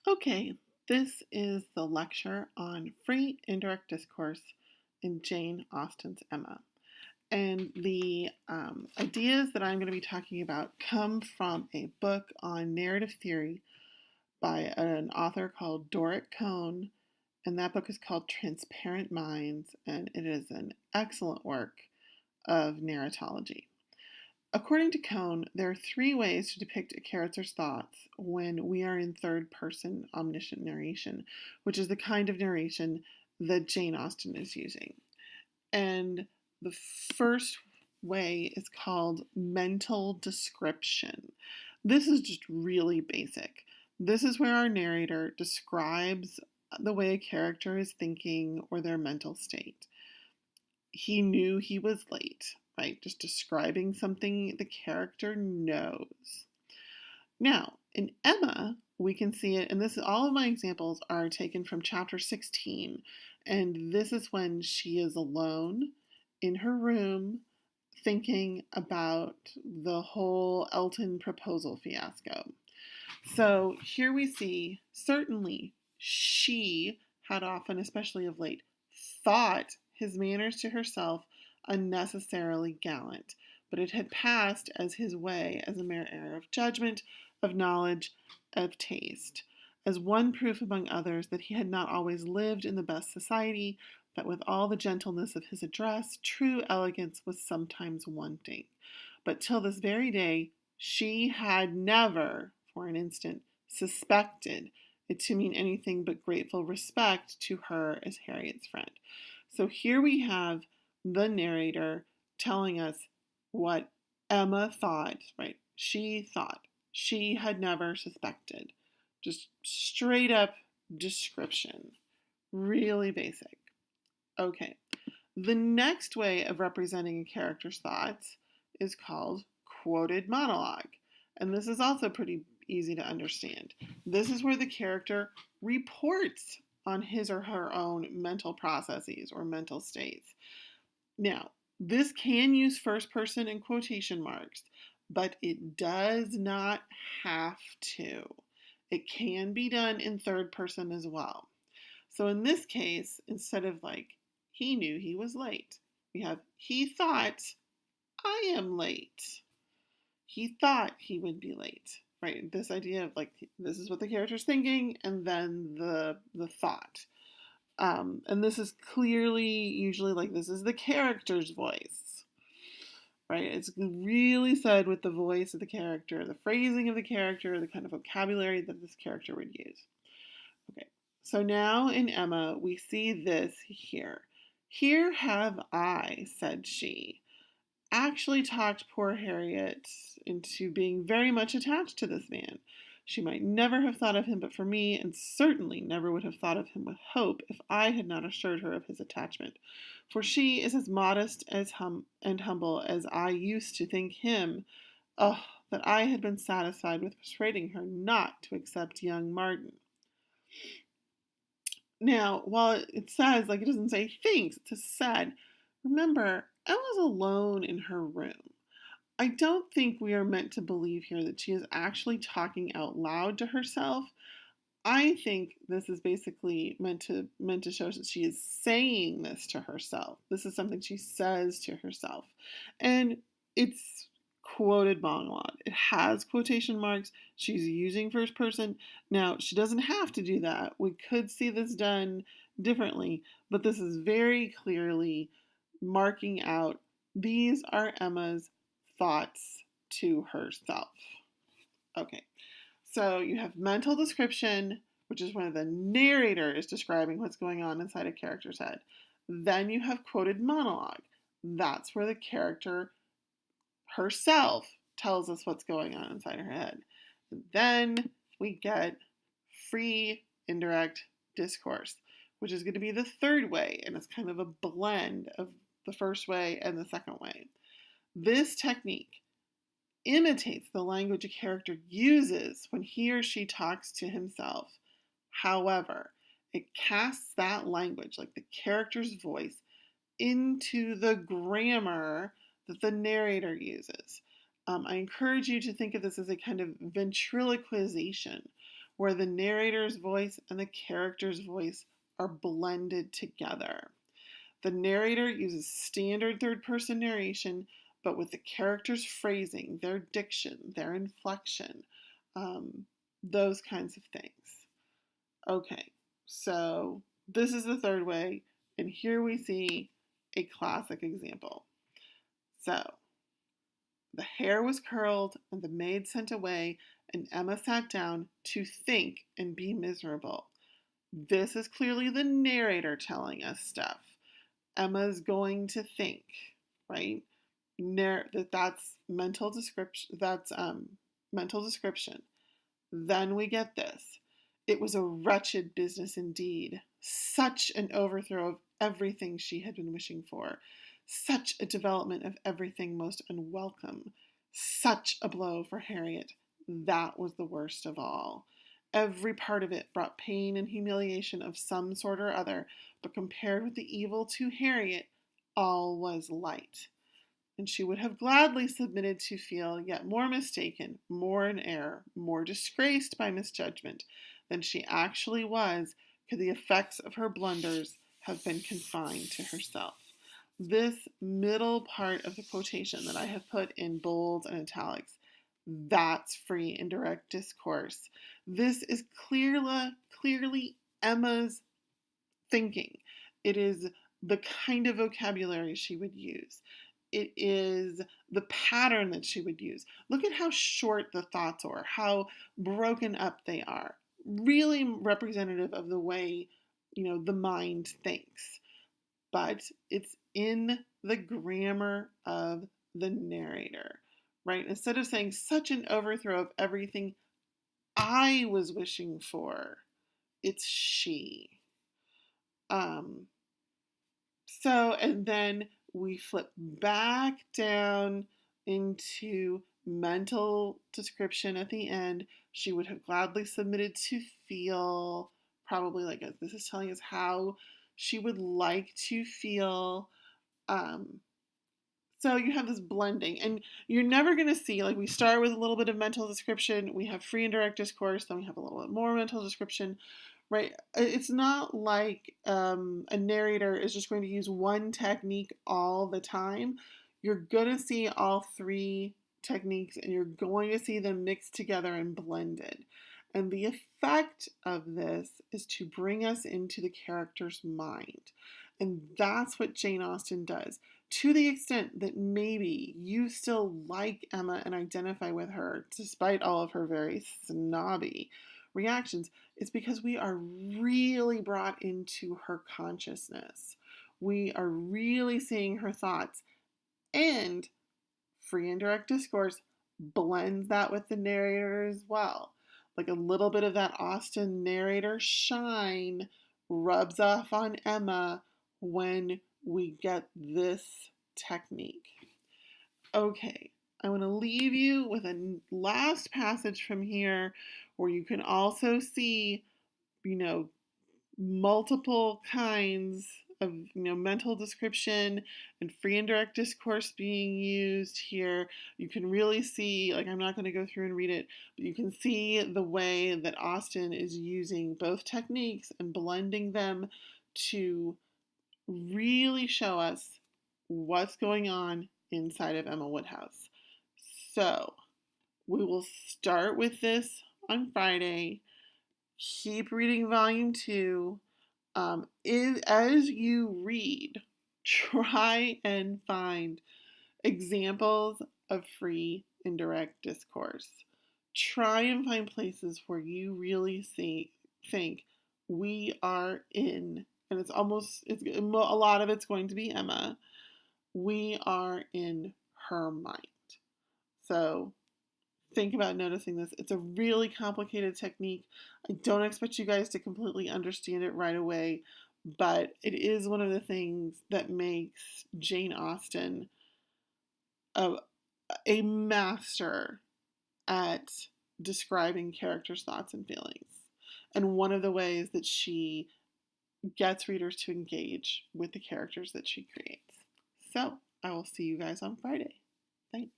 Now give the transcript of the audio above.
Okay, this is the lecture on free indirect discourse in Jane Austen's Emma. And the ideas that I'm going to be talking about come from a book on narrative theory by an author called Doric Cohn. And that book is called Transparent Minds, and it is an excellent work of narratology. According to Cohn, there are three ways to depict a character's thoughts when we are in third person omniscient narration, which is the kind of narration that Jane Austen is using. And the first way is called mental description. This is just really basic. This is where our narrator describes the way a character is thinking or their mental state. He knew he was late, right? Just describing something the character knows. Now, in Emma, we can see it, and all of my examples are taken from chapter 16, and this is when she is alone in her room thinking about the whole Elton proposal fiasco. So here we see, certainly, she had often, especially of late, thought his manners to herself unnecessarily gallant, but it had passed as his way as a mere error of judgment, of knowledge, of taste, as one proof among others that he had not always lived in the best society, that with all the gentleness of his address, true elegance was sometimes wanting. But till this very day, she had never, for an instant, suspected it to mean anything but grateful respect to her as Harriet's friend. So here we have the narrator telling us what Emma thought, right? She thought. She had never suspected. Just straight up description. Really basic. Okay. The next way of representing a character's thoughts is called quoted monologue. And this is also pretty easy to understand. This is where the character reports on his or her own mental processes or mental states. Now, this can use first person and quotation marks, but it does not have to. It can be done in third person as well. So in this case, instead of he knew he was late, we have he thought, I am late. He thought he would be late, right? This idea of this is what the character's thinking, and then the thought. And this is clearly usually this is the character's voice, right? It's really said with the voice of the character, the phrasing of the character, the kind of vocabulary that this character would use. Okay, so now in Emma, we see this here. Here have I, said she, actually talked poor Harriet into being very much attached to this man. She might never have thought of him but for me, and certainly never would have thought of him with hope if I had not assured her of his attachment. For she is as modest and humble as I used to think him. Oh, that I had been satisfied with persuading her not to accept young Martin. Now, while it says, it doesn't say thinks, it says said, remember, Emma's alone in her room. I don't think we are meant to believe here that she is actually talking out loud to herself. I think this is basically meant to show that she is saying this to herself. This is something she says to herself. And it's quoted monologue. It has quotation marks. She's using first person. Now, she doesn't have to do that. We could see this done differently, but this is very clearly marking out these are Emma's thoughts to herself. Okay, so you have mental description, which is when the narrator is describing what's going on inside a character's head. Then you have quoted monologue. That's where the character herself tells us what's going on inside her head. And then we get free indirect discourse, which is going to be the third way, and it's kind of a blend of the first way and the second way. This technique imitates the language a character uses when he or she talks to himself. However, it casts that language, like the character's voice, into the grammar that the narrator uses. I encourage you to think of this as a kind of ventriloquization, where the narrator's voice and the character's voice are blended together. The narrator uses standard third-person narration, but with the character's phrasing, their diction, their inflection, those kinds of things. Okay, so this is the third way, and here we see a classic example. So, the hair was curled, and the maid sent away, and Emma sat down to think and be miserable. This is clearly the narrator telling us stuff. Emma's going to think, right? That's mental description. That's mental description. Then we get this. It was a wretched business indeed. Such an overthrow of everything she had been wishing for. Such a development of everything most unwelcome. Such a blow for Harriet. That was the worst of all. Every part of it brought pain and humiliation of some sort or other, but compared with the evil to Harriet, all was light. And she would have gladly submitted to feel yet more mistaken, more in error, more disgraced by misjudgment than she actually was, could the effects of her blunders have been confined to herself. This middle part of the quotation that I have put in bold and italics, that's free indirect discourse. This is clearly Emma's thinking. It is the kind of vocabulary she would use. It is the pattern that she would use. Look at how short the thoughts are, how broken up they are. Really representative of the way, the mind thinks. But it's in the grammar of the narrator, right? Instead of saying such an overthrow of everything I was wishing for, it's she. And then we flip back down into mental description at the end. She would have gladly submitted to feel, probably like this is telling us how she would like to feel. So you have this blending, and you're never going to see, like we start with a little bit of mental description, we have free indirect discourse, then we have a little bit more mental description, right? It's not like a narrator is just going to use one technique all the time. You're going to see all three techniques, and you're going to see them mixed together and blended. And the effect of this is to bring us into the character's mind. And that's what Jane Austen does. To the extent that maybe you still like Emma and identify with her, despite all of her very snobby reactions, it's because we are really brought into her consciousness. We are really seeing her thoughts. And free indirect discourse blends that with the narrator as well. Like a little bit of that Austen narrator shine rubs off on Emma when we get this technique. Okay, I want to leave you with a last passage from here where you can also see, multiple kinds of, mental description and free indirect discourse being used here. You can really see, I'm not going to go through and read it, but you can see the way that Austen is using both techniques and blending them to really show us what's going on inside of Emma Woodhouse. So, we will start with this on Friday. Keep reading volume 2. As you read, try and find examples of free indirect discourse. Try and find places where you really think we are in, and a lot of it's going to be Emma. We are in her mind. So think about noticing this. It's a really complicated technique. I don't expect you guys to completely understand it right away, but it is one of the things that makes Jane Austen a master at describing characters' thoughts and feelings. And one of the ways that she gets readers to engage with the characters that she creates. So, I will see you guys on Friday. Thanks.